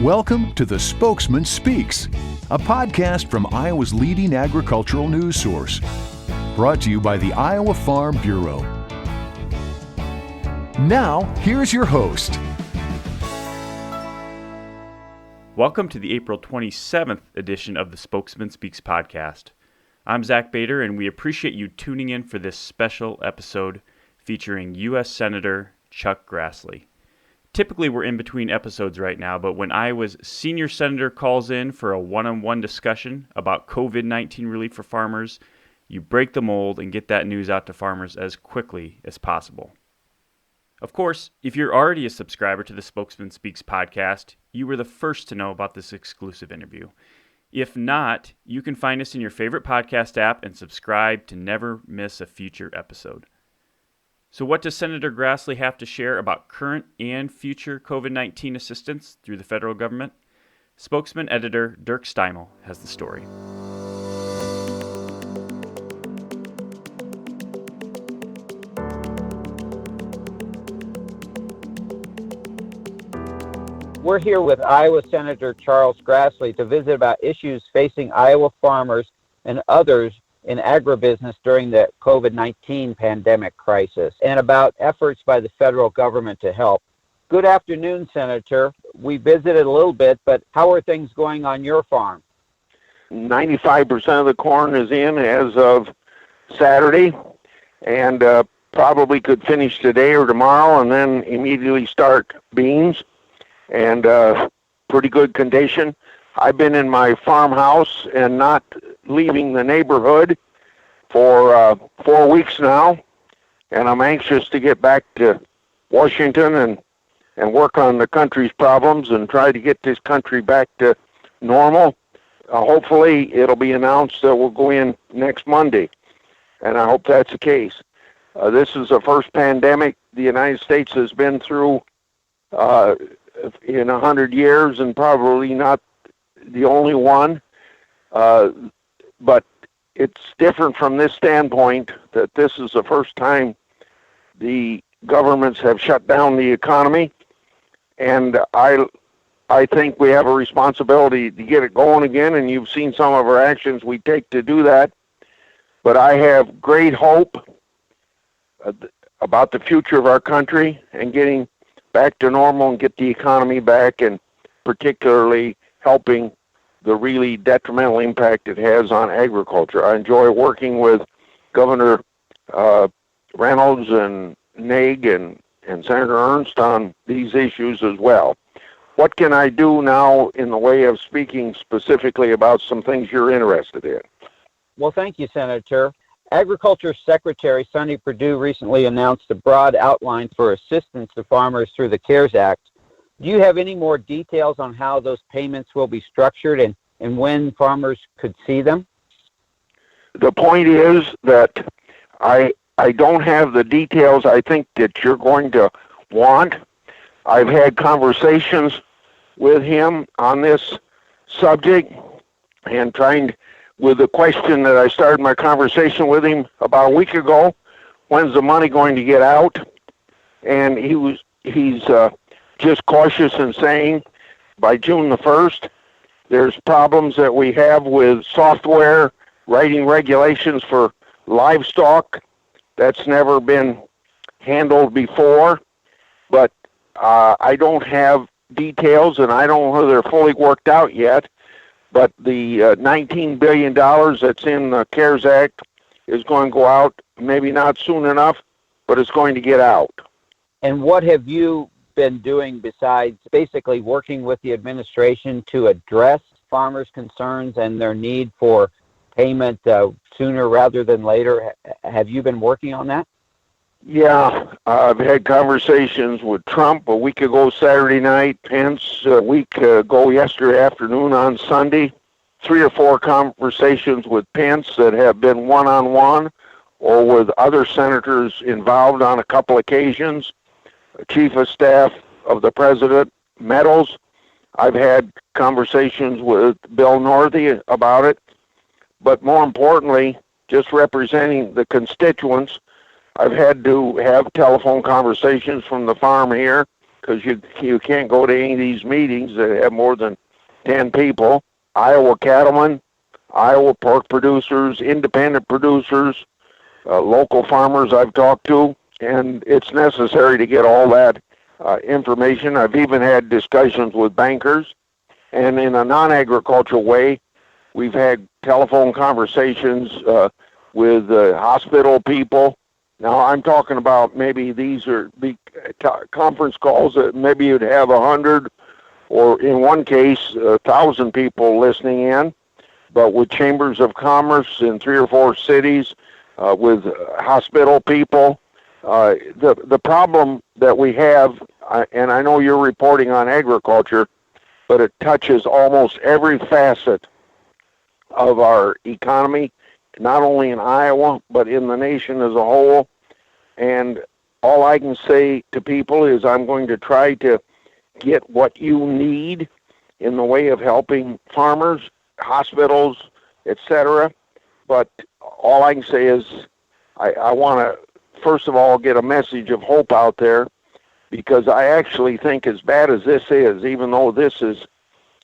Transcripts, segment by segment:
Welcome to the Spokesman Speaks, a podcast from Iowa's leading agricultural news source. Brought to you by the Iowa Farm Bureau. Now, here's your host. Welcome to the April 27th edition of the Spokesman Speaks podcast. I'm Zach Bader, and we appreciate you tuning in for this special episode featuring U.S. Senator Chuck Grassley. Typically, we're in between episodes right now, but when Iowa's senior senator calls in for a one-on-one discussion about COVID-19 relief for farmers, you break the mold and get that news out to farmers as quickly as possible. Of course, if you're already a subscriber to the Spokesman Speaks podcast, you were the first to know about this exclusive interview. If not, you can find us in your favorite podcast app and subscribe to never miss a future episode. So what does Senator Grassley have to share about current and future COVID-19 assistance through the federal government? Spokesman editor Dirk Steimel has the story. We're here with Iowa Senator Charles Grassley to visit about issues facing Iowa farmers and others in agribusiness during the COVID-19 pandemic crisis, and about efforts by the federal government to help. Good afternoon, Senator. We visited a little bit, but how are things going on your farm? 95% of the corn is in as of Saturday, and probably could finish today or tomorrow, and then immediately start beans, and pretty good condition. I've been in my farmhouse and not leaving the neighborhood for 4 weeks now, and I'm anxious to get back to Washington and work on the country's problems and try to get this country back to normal. Hopefully it'll be announced that we'll go in next Monday, and I hope that's the case. This is the first pandemic the United States has been through in 100 years, and probably not the only one, but it's different from this standpoint that this is the first time the governments have shut down the economy, and I think we have a responsibility to get it going again, and you've seen some of our actions we take to do that. But I have great hope about the future of our country and getting back to normal and get the economy back, and particularly helping the really detrimental impact it has on agriculture. I enjoy working with Governor Reynolds and Naig and Senator Ernst on these issues as well. What can I do now in the way of speaking specifically about some things you're interested in? Well, thank you, Senator. Agriculture Secretary Sonny Perdue recently announced a broad outline for assistance to farmers through the CARES Act. Do you have any more details on how those payments will be structured and when farmers could see them? The point is that I don't have the details I think that you're going to want. I've had conversations with him on this subject, and with the question that I started my conversation with him about a week ago, when's the money going to get out? And he's just cautious in saying by June the 1st. There's problems that we have with software, writing regulations for livestock. That's never been handled before, but I don't have details, and I don't know they're fully worked out yet. But the $19 billion that's in the CARES Act is going to go out, maybe not soon enough, but it's going to get out. And what have you been doing besides basically working with the administration to address farmers' concerns and their need for payment sooner rather than later? Have you been working on that? Yeah, I've had conversations with Trump a week ago Saturday night, Pence a week ago yesterday afternoon on Sunday, 3 or 4 conversations with Pence that have been one-on-one or with other senators involved on a couple occasions. Chief of Staff of the President, Meadows. I've had conversations with Bill Northey about it. But more importantly, just representing the constituents, I've had to have telephone conversations from the farm here because you can't go to any of these meetings that have more than 10 people. Iowa cattlemen, Iowa pork producers, independent producers, local farmers I've talked to, and it's necessary to get all that information. I've even had discussions with bankers, and in a non-agricultural way, we've had telephone conversations with hospital people. Now, I'm talking about maybe these are big conference calls that maybe you'd have 100 or in one case 1,000 people listening in, but with chambers of commerce in 3 or 4 cities, with hospital people. The problem that we have, and I know you're reporting on agriculture, but it touches almost every facet of our economy, not only in Iowa, but in the nation as a whole. And all I can say to people is I'm going to try to get what you need in the way of helping farmers, hospitals, etc. But all I can say is I want to, first of all, get a message of hope out there, because I actually think as bad as this is, even though this is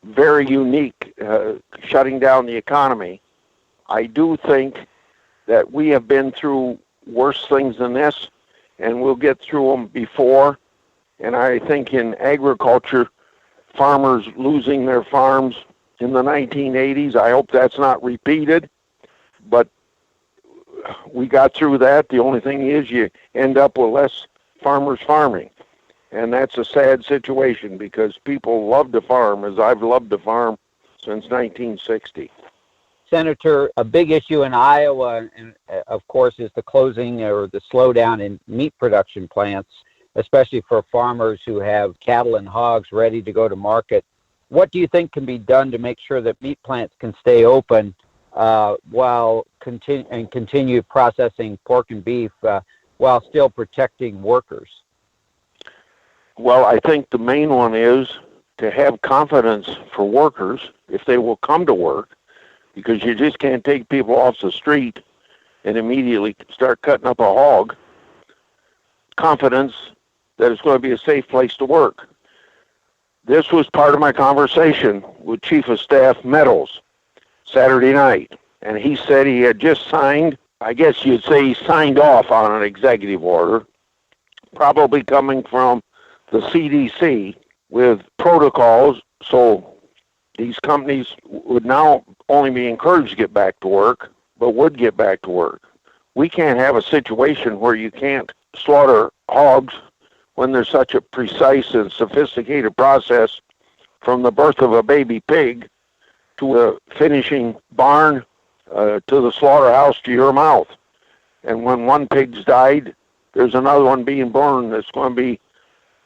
very unique, shutting down the economy, I do think that we have been through worse things than this, and we'll get through them before. And I think in agriculture, farmers losing their farms in the 1980s, I hope that's not repeated, but we got through that. The only thing is you end up with less farmers farming, and that's a sad situation because people love to farm, as I've loved to farm since 1960. Senator, a big issue in Iowa, and of course, is the closing or the slowdown in meat production plants, especially for farmers who have cattle and hogs ready to go to market. What do you think can be done to make sure that meat plants can stay open while continue processing pork and beef while still protecting workers? Well, I think the main one is to have confidence for workers if they will come to work, because you just can't take people off the street and immediately start cutting up a hog. Confidence that it's going to be a safe place to work. This was part of my conversation with Chief of Staff Meadows Saturday night, and he said he had just signed, I guess you'd say he signed off on an executive order, probably coming from the CDC, with protocols so these companies would now only be encouraged to get back to work, but would get back to work. We can't have a situation where you can't slaughter hogs when there's such a precise and sophisticated process from the birth of a baby pig to a finishing barn to the slaughterhouse to your mouth. And when one pig's died, there's another one being born that's going to be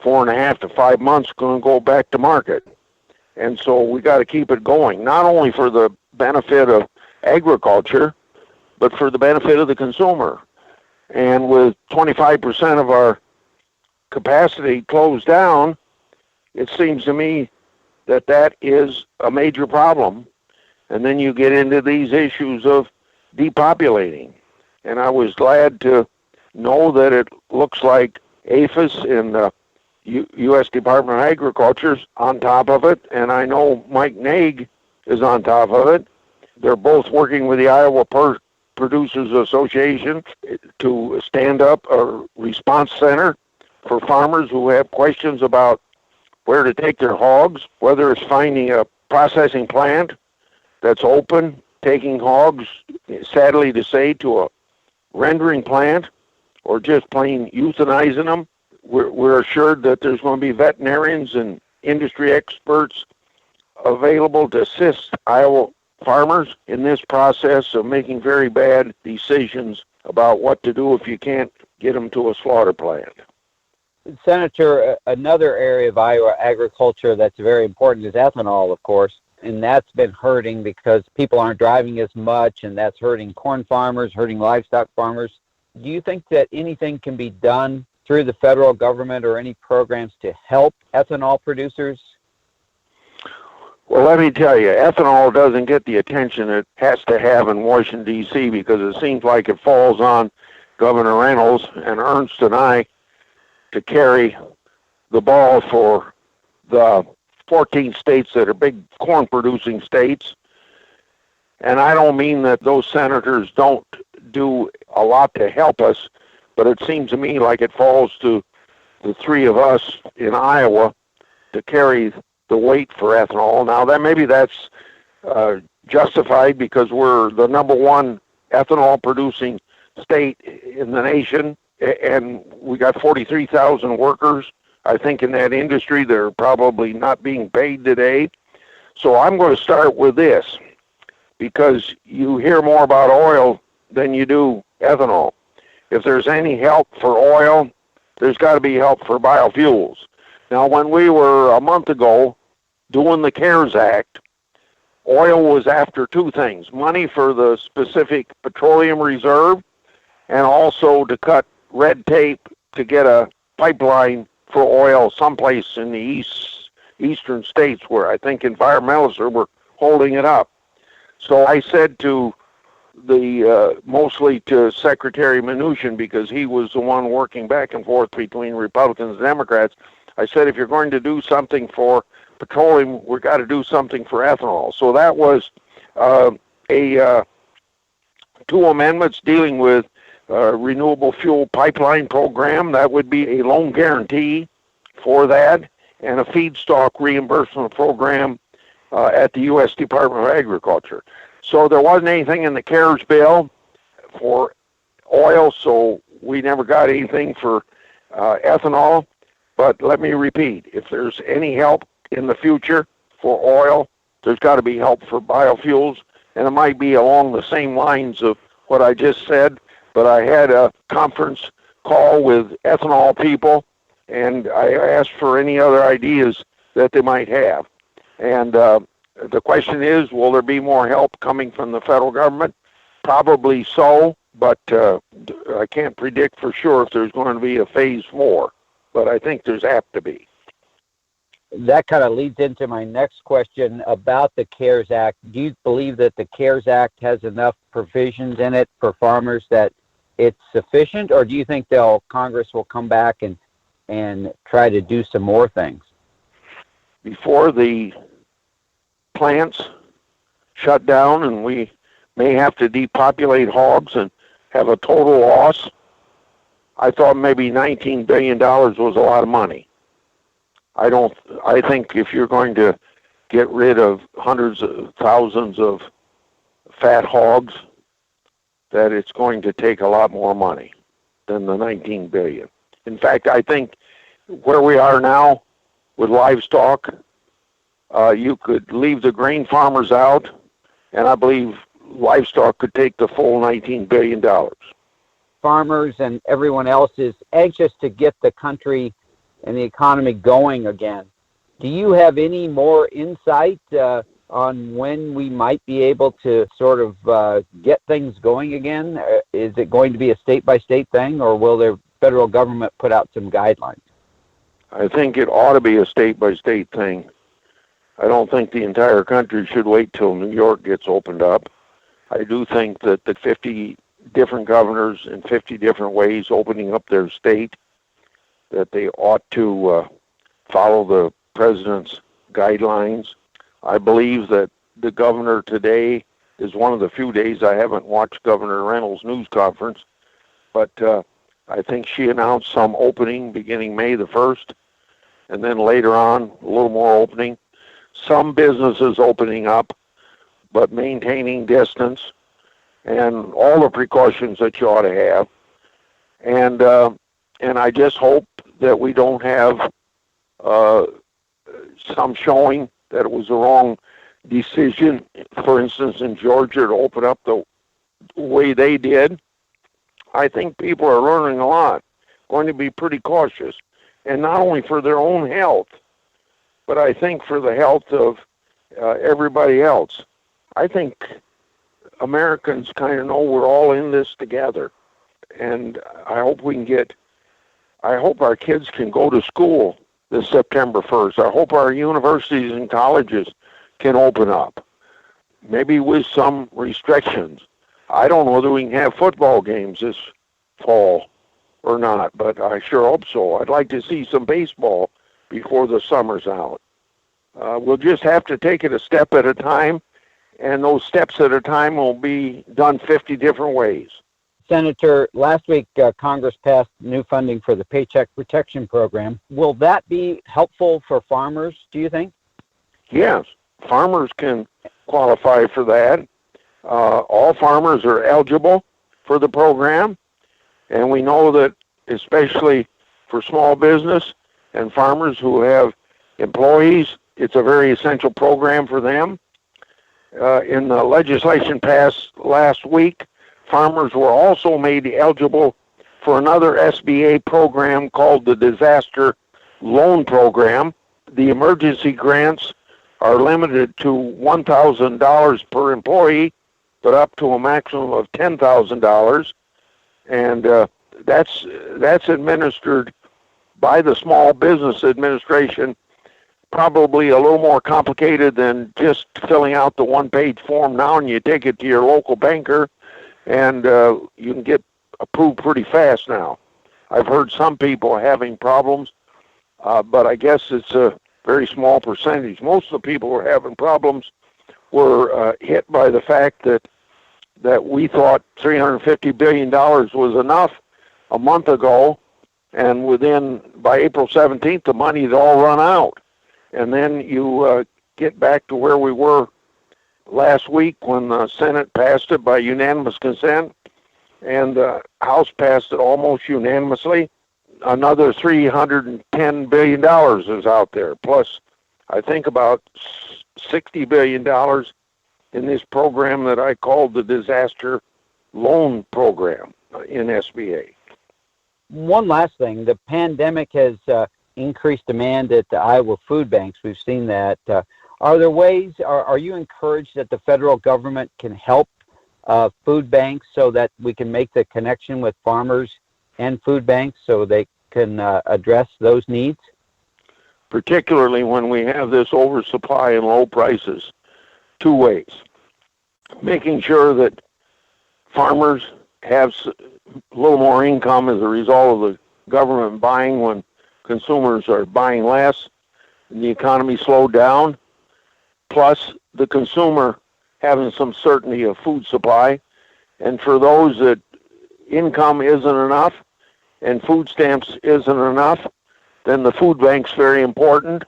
4.5 to 5 months going to go back to market. And so we got to keep it going, not only for the benefit of agriculture, but for the benefit of the consumer. And with 25% of our capacity closed down, it seems to me that that is a major problem. And then you get into these issues of depopulating. And I was glad to know that it looks like APHIS and the U.S. Department of Agriculture's on top of it, and I know Mike Naig is on top of it. They're both working with the Iowa Producers Association to stand up a response center for farmers who have questions about where to take their hogs, whether it's finding a processing plant that's open, taking hogs, sadly to say, to a rendering plant, or just plain euthanizing them. We're assured that there's going to be veterinarians and industry experts available to assist Iowa farmers in this process of making very bad decisions about what to do if you can't get them to a slaughter plant. Senator, another area of Iowa agriculture that's very important is ethanol, of course, and that's been hurting because people aren't driving as much, and that's hurting corn farmers, hurting livestock farmers. Do you think that anything can be done through the federal government or any programs to help ethanol producers? Well, let me tell you, ethanol doesn't get the attention it has to have in Washington, D.C., because it seems like it falls on Governor Reynolds and Ernst and I to carry the ball for the 14 states that are big corn-producing states. And I don't mean that those senators don't do a lot to help us, but it seems to me like it falls to the three of us in Iowa to carry the weight for ethanol. Now, maybe that's justified because we're the number one ethanol-producing state in the nation, and we got 43,000 workers, I think, in that industry. They're probably not being paid today. So I'm going to start with this, because you hear more about oil than you do ethanol. If there's any help for oil, there's got to be help for biofuels. Now, when we were a month ago doing the CARES Act, oil was after two things: money for the specific petroleum reserve, and also to cut red tape to get a pipeline for oil someplace in the eastern states where I think environmentalists were holding it up. So I said to mostly to Secretary Mnuchin, because he was the one working back and forth between Republicans and Democrats, I said, if you're going to do something for petroleum, we've got to do something for ethanol. So that was two amendments dealing with renewable fuel pipeline program. That would be a loan guarantee for that, and a feedstock reimbursement program at the U.S. Department of Agriculture. So there wasn't anything in the CARES bill for oil, so we never got anything for ethanol. But let me repeat, if there's any help in the future for oil, there's got to be help for biofuels, and it might be along the same lines of what I just said. But I had a conference call with ethanol people, and I asked for any other ideas that they might have. And the question is, will there be more help coming from the federal government? Probably so, but I can't predict for sure if there's going to be a phase 4, but I think there's apt to be. That kind of leads into my next question about the CARES Act. Do you believe that the CARES Act has enough provisions in it for farmers that it's sufficient, or do you think Congress will come back and try to do some more things? Before the plants shut down and we may have to depopulate hogs and have a total loss, I thought maybe $19 billion was a lot of money. I think if you're going to get rid of hundreds of thousands of fat hogs, that it's going to take a lot more money than the $19 billion. In fact, I think where we are now with livestock, you could leave the grain farmers out, and I believe livestock could take the full $19 billion. Farmers and everyone else is anxious to get the country and the economy going again. Do you have any more insight on when we might be able to sort of get things going again? Is it going to be a state-by-state thing, or will the federal government put out some guidelines? I think it ought to be a state-by-state thing. I don't think the entire country should wait till New York gets opened up. I do think that the 50 different governors in 50 different ways opening up their state, that they ought to follow the president's guidelines. I believe that the governor today is one of the few days I haven't watched Governor Reynolds' news conference, but I think she announced some opening beginning May the 1st, and then later on a little more opening. Some businesses opening up, but maintaining distance and all the precautions that you ought to have. And I just hope that we don't have some showing that it was the wrong decision, for instance, in Georgia, to open up the way they did. I think people are learning a lot, going to be pretty cautious, and not only for their own health, but I think for the health of everybody else. I think Americans kind of know we're all in this together, and I hope our kids can go to school this September 1st. I hope our universities and colleges can open up, maybe with some restrictions. I don't know whether we can have football games this fall or not, but I sure hope so. I'd like to see some baseball before the summer's out. We'll just have to take it a step at a time, and those steps at a time will be done 50 different ways. Senator, last week Congress passed new funding for the Paycheck Protection Program. Will that be helpful for farmers, do you think? Yes, farmers can qualify for that. All farmers are eligible for the program, and we know that especially for small business and farmers who have employees, it's a very essential program for them. In the legislation passed last week, farmers were also made eligible for another SBA program called the Disaster Loan Program. The emergency grants are limited to $1,000 per employee, but up to a maximum of $10,000. And that's administered by the Small Business Administration, probably a little more complicated than just filling out the one-page form now, and you take it to your local banker, and you can get approved pretty fast now. I've heard some people having problems, but I guess it's a very small percentage. Most of the people who are having problems were hit by the fact that we thought $350 billion was enough a month ago, and by April 17th, the money had all run out. And then you get back to where we were last week when the Senate passed it by unanimous consent, and the House passed it almost unanimously. Another $310 billion is out there, plus I think about $60 billion in this program that I called the Disaster Loan Program in SBA. One last thing, the pandemic has increased demand at the Iowa food banks. We've seen that. Are there ways, are you encouraged that the federal government can help food banks so that we can make the connection with farmers and food banks so they can address those needs? Particularly when we have this oversupply and low prices. Two ways. Making sure that farmers have a little more income as a result of the government buying when consumers are buying less and the economy slowed down, plus the consumer having some certainty of food supply. And for those that income isn't enough and food stamps isn't enough, then the food bank's very important.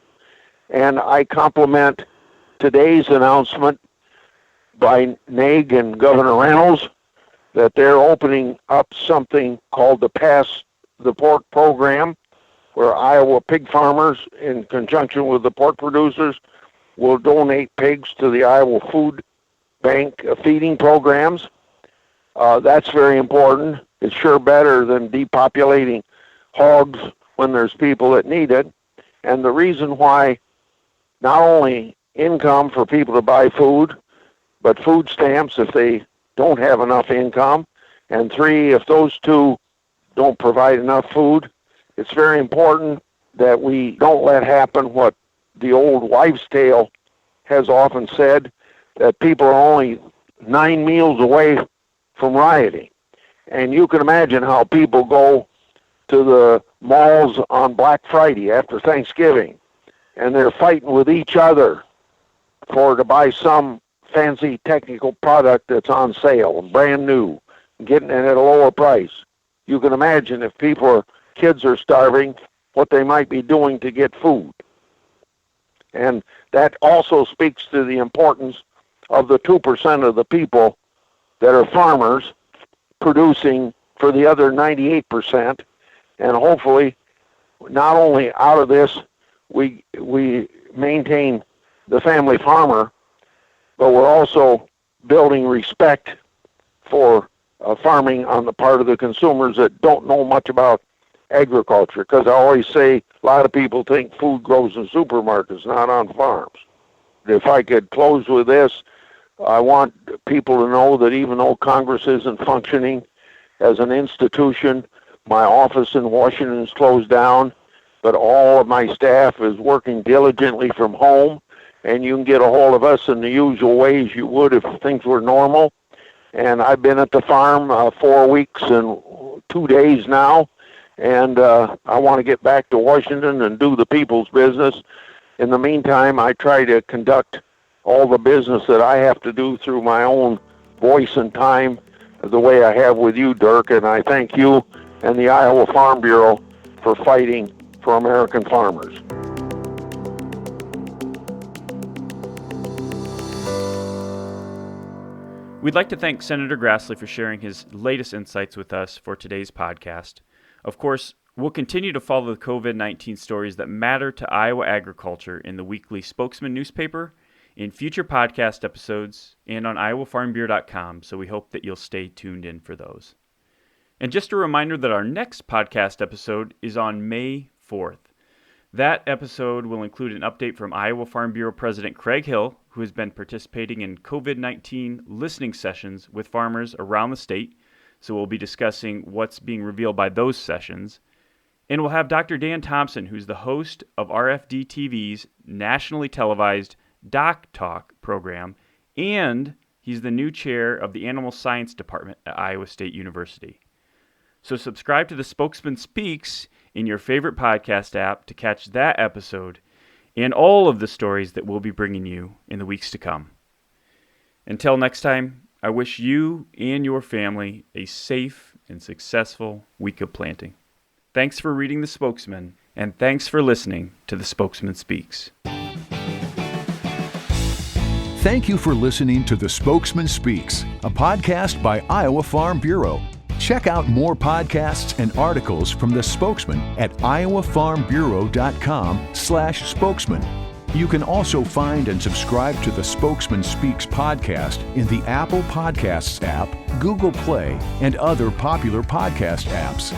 And I compliment today's announcement by NAIG and Governor Reynolds that they're opening up something called the Pass the Pork program, where Iowa pig farmers, in conjunction with the pork producers, will donate pigs to the Iowa Food Bank feeding programs. That's very important. It's sure better than depopulating hogs when there's people that need it. And the reason why not only income for people to buy food, but food stamps if they don't have enough income, and three, if those two don't provide enough food, it's very important that we don't let happen what the old wives' tale has often said, that people are only 9 meals away from rioting. And you can imagine how people go to the malls on Black Friday after Thanksgiving, and they're fighting with each other to buy some fancy technical product that's on sale and brand new, getting it at a lower price. You can imagine if kids are starving, what they might be doing to get food. And that also speaks to the importance of the 2% of the people that are farmers producing for the other 98%. And hopefully, not only out of this, we maintain the family farmer, but we're also building respect for farming on the part of the consumers that don't know much about agriculture. Because I always say a lot of people think food grows in supermarkets, not on farms. If I could close with this, I want people to know that even though Congress isn't functioning as an institution, my office in Washington is closed down, but all of my staff is working diligently from home, and you can get a hold of us in the usual ways you would if things were normal. And I've been at the farm 4 weeks and 2 days now, and I want to get back to Washington and do the people's business. In the meantime, I try to conduct all the business that I have to do through my own voice and time, the way I have with you, Dirk, and I thank you and the Iowa Farm Bureau for fighting for American farmers. We'd like to thank Senator Grassley for sharing his latest insights with us for today's podcast. Of course, we'll continue to follow the COVID-19 stories that matter to Iowa agriculture in the weekly Spokesman newspaper, in future podcast episodes, and on iowafarmbureau.com, so we hope that you'll stay tuned in for those. And just a reminder that our next podcast episode is on May 4th. That episode will include an update from Iowa Farm Bureau President Craig Hill, who has been participating in COVID-19 listening sessions with farmers around the state. So we'll be discussing what's being revealed by those sessions. And we'll have Dr. Dan Thompson, who's the host of RFD TV's nationally televised Doc Talk program, and he's the new chair of the Animal Science Department at Iowa State University. So subscribe to the Spokesman Speaks in your favorite podcast app to catch that episode and all of the stories that we'll be bringing you in the weeks to come. Until next time, I wish you and your family a safe and successful week of planting. Thanks for reading The Spokesman, and thanks for listening to The Spokesman Speaks. Thank you for listening to The Spokesman Speaks, a podcast by Iowa Farm Bureau. Check out more podcasts and articles from The Spokesman at iowafarmbureau.com/spokesman. You can also find and subscribe to the Spokesman Speaks podcast in the Apple Podcasts app, Google Play, and other popular podcast apps.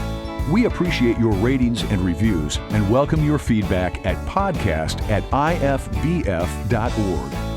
We appreciate your ratings and reviews and welcome your feedback at podcast@ifbf.org.